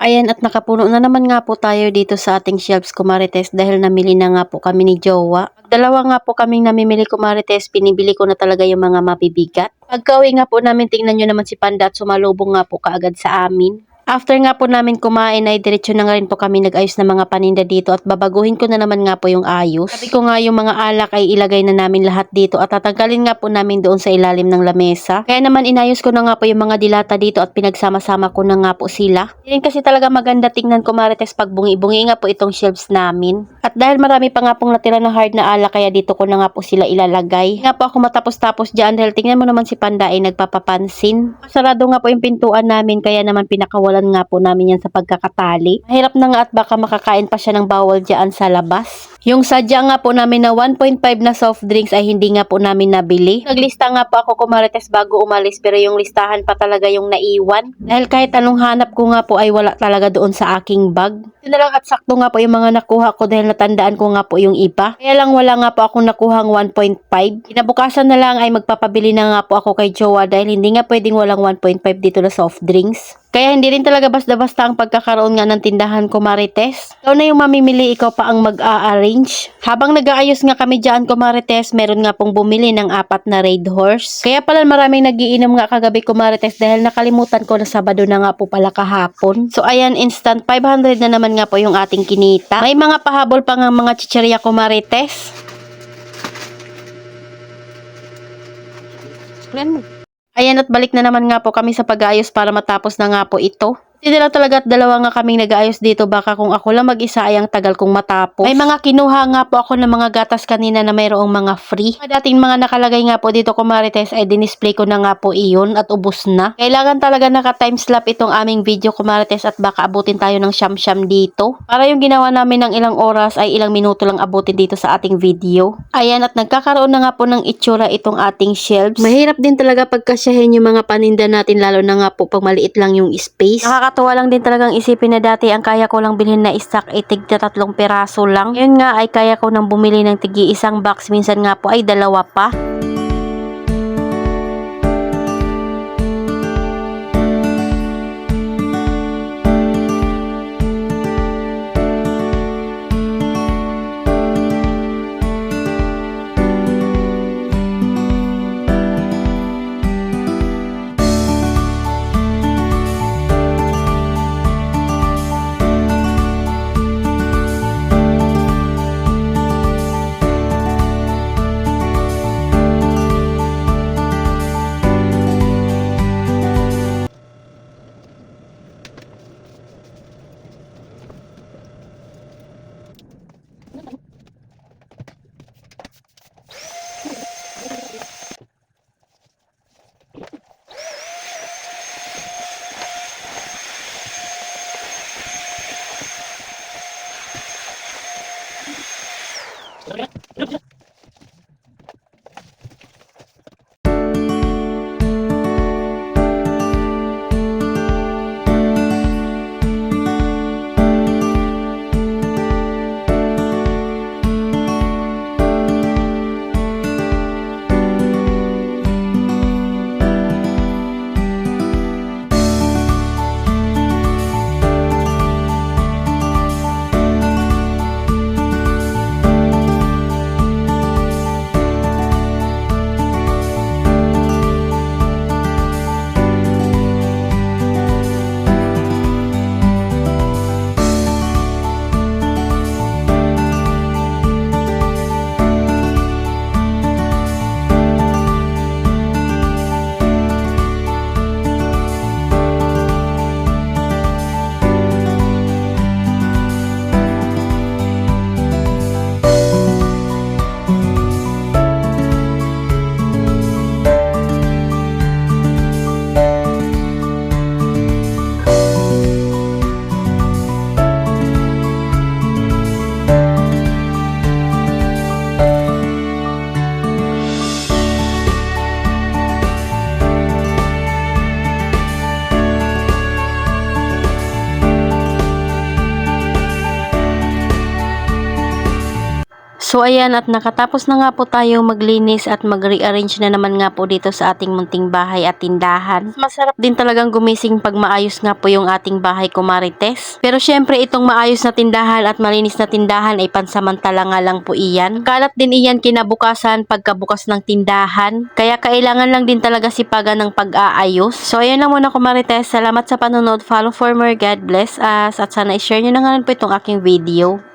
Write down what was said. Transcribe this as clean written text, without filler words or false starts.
Ayan at nakapuno na naman nga po tayo dito sa ating shelves kumarites dahil namili na nga po kami ni Jowa. Dalawa nga po kaming namimili kumarites, pinibili ko na talaga yung mga mabibigat. Pagka-uwi nga po namin, tingnan nyo naman si Panda at sumalubong nga po kaagad sa amin. After nga po namin kumain ay diretso na nga rin po kami nag-ayos ng mga paninda dito at babaguhin ko na naman nga po yung ayos. Sabi ko nga yung mga alak ay ilagay na namin lahat dito at tatanggalin nga po namin doon sa ilalim ng lamesa. Kaya naman inayos ko na nga po yung mga dilata dito at pinagsama-sama ko na nga po sila. Yan kasi talaga maganda tingnan ko marites pag bungi-bungi nga po itong shelves namin. At dahil marami pa nga pong natira na hard na alak kaya dito ko na nga po sila ilalagay. Nga po ako matapos-tapos dyan dahil tingnan mo naman si Panda ay nagpapapansin. Sarado nga po yung pintuan namin kaya naman pinakawalan nga po namin yan sa pagkakatali. Mahirap na nga at baka makakain pa siya ng bawal dyan sa labas. Yung sadya nga po namin na 1.5 na soft drinks ay hindi nga po namin nabili. Naglista nga po ako kumarites bago umalis pero yung listahan pa talaga yung naiwan. Dahil kahit anong hanap ko nga po ay wala talaga doon sa aking bag. Yun na lang at sakto nga po yung mga nakuha ko dahil natandaan ko nga po yung iba. Kaya lang wala nga po akong nakuhang 1.5. Kinabukasan na lang ay magpapabili na nga po ako kay Jowa dahil hindi nga pwedeng walang 1.5 dito na soft drinks. Kaya hindi rin talaga basta-basta ang pagkakaroon nga ng tindahan ko marites. Ikaw na yung mamimili, ikaw pa ang mag-a-arrange. Habang nag-aayos nga kami dyan ko marites, meron nga pong bumili ng 4 na Red Horse. Kaya pala maraming nagiinom nga kagabi ko marites dahil nakalimutan ko na Sabado na nga po pala kahapon. So ayan, instant 500 na naman nga po yung ating kinita. May mga pahabol pa nga mga chichirya ko marites. Ayan at balik na naman nga po kami sa pag-aayos para matapos na nga po ito. Hindi lang talaga at dalawa nga kaming nag-aayos dito baka kung ako lang mag-isa ay ang tagal kong matapos. May mga kinuha nga po ako ng mga gatas kanina na mayroong mga free. Dating mga nakalagay nga po dito kumarites ay dinisplay ko na nga po iyon at ubos na. Kailangan talaga naka-timeslap itong aming video kumarites at baka abutin tayo ng siyam-siyam dito. Para yung ginawa namin ng ilang oras ay ilang minuto lang abutin dito sa ating video. Ayan at nagkakaroon na nga po ng itsura itong ating shelves. Mahirap din talaga pagkasyahin yung mga paninda natin lalo na nga po pag maliit lang yung space. Nakakatuwa lang din talagang isipin na dati ang kaya ko lang bilhin na stock ay tigda 3 peraso lang. Yun nga ay kaya ko nang bumili ng tigi isang box, minsan nga po ay 2 pa. So ayan, at nakatapos na nga po tayo maglinis at mag-rearrange na naman nga po dito sa ating munting bahay at tindahan. Masarap din talagang gumising pag maayos nga po yung ating bahay, kumarites. Pero syempre itong maayos na tindahan at malinis na tindahan ay pansamantala nga lang po iyan. Kalat din iyan kinabukasan pagkabukas ng tindahan. Kaya kailangan lang din talaga sipagan ng pag-aayos. So ayan lang muna, kumarites. Salamat sa panonood. Follow for more. God bless us. At sana i-share nyo na nga rin po itong aking video.